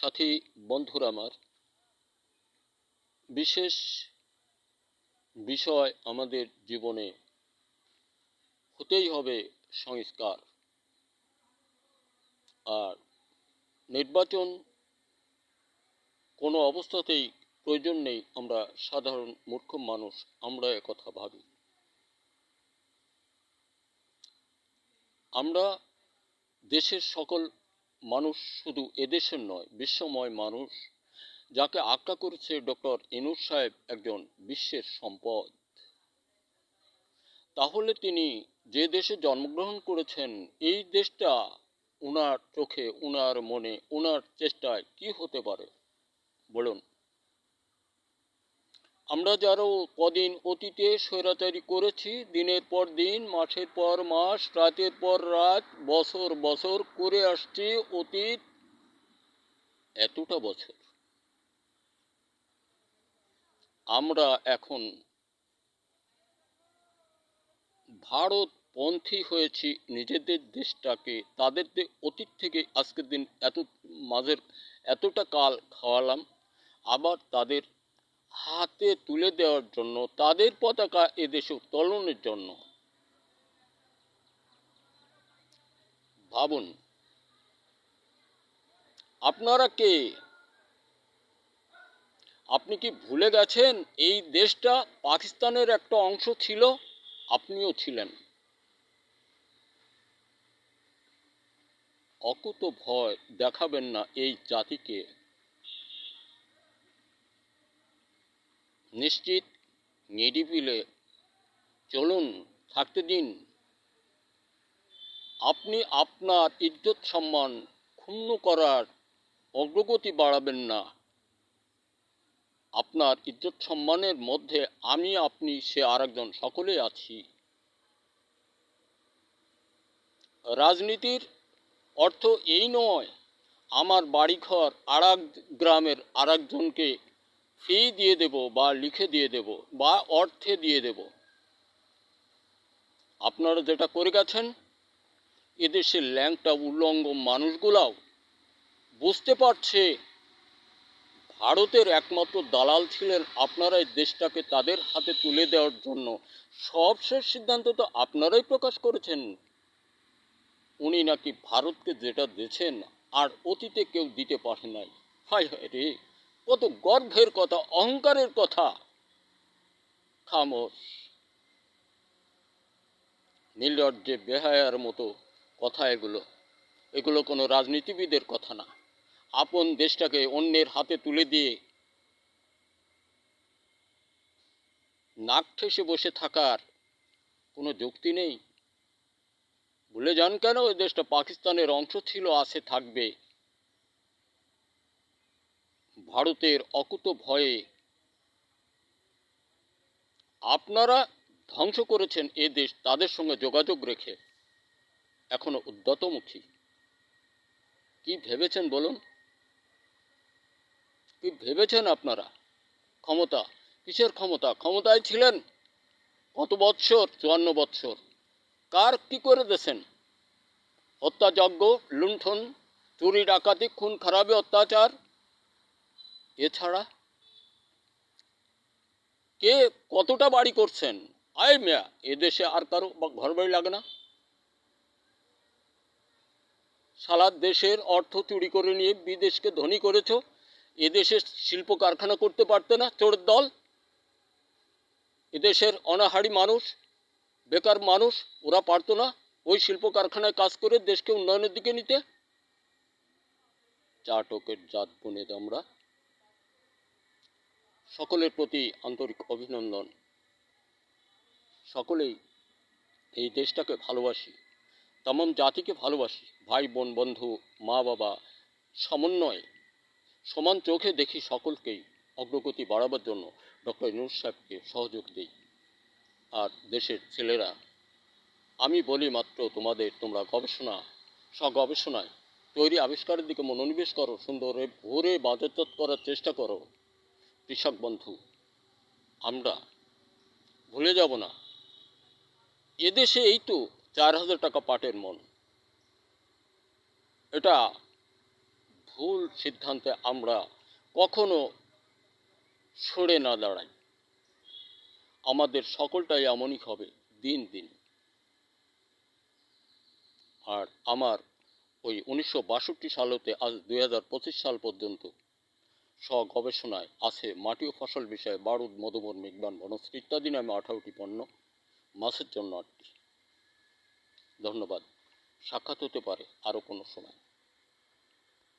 সাথী বন্ধুরা আমার, বিশেষ বিষয় আমাদের জীবনে হতেই হবে সংস্কার। আর নির্বাচন কোনো অবস্থাতেই প্রয়োজন নেই। আমরা সাধারণ মূর্খ মানুষ, আমরা একথা ভাবি। আমরা দেশের সকল মানুষ, শুধু এদেশের নয়, বিশ্বময় মানুষ, যাকে আখ্যা করেছে ডক্টর ইউনূস সাহেব একজন বিশ্বের সম্পদ। তাহলে তিনি যে দেশে জন্মগ্রহণ করেছেন, এই দেশটা ওনার চোখে, ওনার মনে, ওনার চেষ্টায় কি হতে পারে বলুন? আমরা যারা কদিন অতীতে স্বৈরাচারী করেছি, দিনের পর দিন, মাসের পর মাস, রাতের পর রাত, বছর বছর করে আসছি অতীত এতটা বছর, আমরা এখন ভারতপন্থী হয়েছি। নিজেদের দেশটাকে তাদের অতীত থেকে আজকের দিন এতটা কাল খাওয়ালাম, আবার তাদের হাতে তুলে দেওয়ার জন্য, তাদের পতাকা এদেশে উত্তোলনের জন্য। ভাবুন, আপনারা কে? আপনি কি ভুলে গেছেন এই দেশটা পাকিস্তানের একটা অংশ ছিল? আপনিও ছিলেন। অকুত ভয় দেখাবেন না এই জাতিকে। নিশ্চিত নিরিবিলে চলুন, থাকতে দিন। আপনি আপনার ইজ্জত সম্মান ক্ষুণ্ণ করার অগ্রগতি বাড়াবেন না। আপনার ইজ্জত সম্মানের মধ্যে আমি, আপনি, সে আরেকজন, সকলেই আছি। রাজনীতির অর্থ এই নয় আমার বাড়িঘর আরেক গ্রামের আরেকজনকে ফি দিয়ে দেব, বা লিখে দিয়ে দেব, বা অর্থে দিয়ে দেব। আপনারা যেটা করে গেছেন, এদেশের ল্যাংটা উলঙ্গ মানুষগুলাও বুঝতে পারছে ভারতের একমাত্র দালাল ছিলেন আপনারাই। দেশটাকে তাদের হাতে তুলে দেওয়ার জন্য সবশেষ সিদ্ধান্ত তো আপনারাই প্রকাশ করেছেন। উনি নাকি ভারতকে যেটা দিয়েছেন আর অতীতে কেউ দিতে পারে নাই। হায় হায় রে, কত গর্বের কথা, অহংকারের কথা। খামোশ, নির্লজ্জে বেহায়ার মতো কথা এগুলো। এগুলো কোনো রাজনীতিবিদের কথা না। আপন দেশটাকে অন্যের হাতে তুলে দিয়ে নাক ঠেসে বসে থাকার কোনো যুক্তি নেই। ভুলে যান কেন ওই দেশটা পাকিস্তানের অংশ ছিল, আছে, থাকবে। ভারতের অকুত ভয়ে আপনারা ধ্বংস করেছেন এ দেশ, তাদের সঙ্গে যোগাযোগ রেখে এখনো উদ্যতমুখী। কি ভেবেছেন বলুন? কি ভেবেছেন আপনারা? ক্ষমতা, কিসের ক্ষমতা? ক্ষমতায় ছিলেন কত বৎসর? 54 বৎসর। কার কি করে দিয়েছেন? হত্যাযজ্ঞ, লুণ্ঠন, চুরি, ডাকাতি, খুন খারাপি, অত্যাচার। এছাড়া কে কতটা বাড়ি করছেন? আয় মিয়া, এদেশে আর কারো ঘর বাড়ি লাগে না? সারা দেশের অর্থ চুরি করে নিয়ে বিদেশকে ধনী করেছ। এদেশে শিল্প কারখানা করতে পারতে না, চোরের দল। এদেশের অনাহারি মানুষ, বেকার মানুষ, ওরা পারতো না ওই শিল্প কারখানায় কাজ করে দেশকে উন্নয়নের দিকে নিতে? চাটকের জাত বনে আমরা সকলের প্রতি আন্তরিক অভিনন্দন। সকলেই এই দেশটাকে ভালোবাসি, তামাম জাতিকে ভালোবাসি। ভাই বোন, বন্ধু, মা বাবা, সমন্বয়ে সমান চোখে দেখি সকলকেই অগ্রগতি বাড়াবার জন্য ডক্টর ইউনূস সাহেবকে সহযোগ দিই। আর দেশের ছেলেরা, আমি বলি মাত্র তোমাদের, তোমরা স্বগবেষণায় তৈরি আবিষ্কারের দিকে মনোনিবেশ করো, সুন্দরে ভরে বাজারজাত করার চেষ্টা করো। কৃষক বন্ধু, আমরা ভুলে যাব না, এদেশে এই তো 4000 টাকা পাটের মন। এটা ভুল সিদ্ধান্তে আমরা কখনো সরে না দাঁড়াই। আমাদের সকলটাই এমনই হবে দিন দিন। আর আমার ওই 1962 সাল হতে আজ 2025 সাল পর্যন্ত গবেষণায় আছে মাটি ও ফসল বিষয়ে বারুদ, মধুবন, মেঘবান, বনশ্রী ইত্যাদি নামে 18টি পণ্য, মাছের জন্য 8টি। ধন্যবাদ। সাক্ষাৎ হতে পারে আরও কোনো সময়।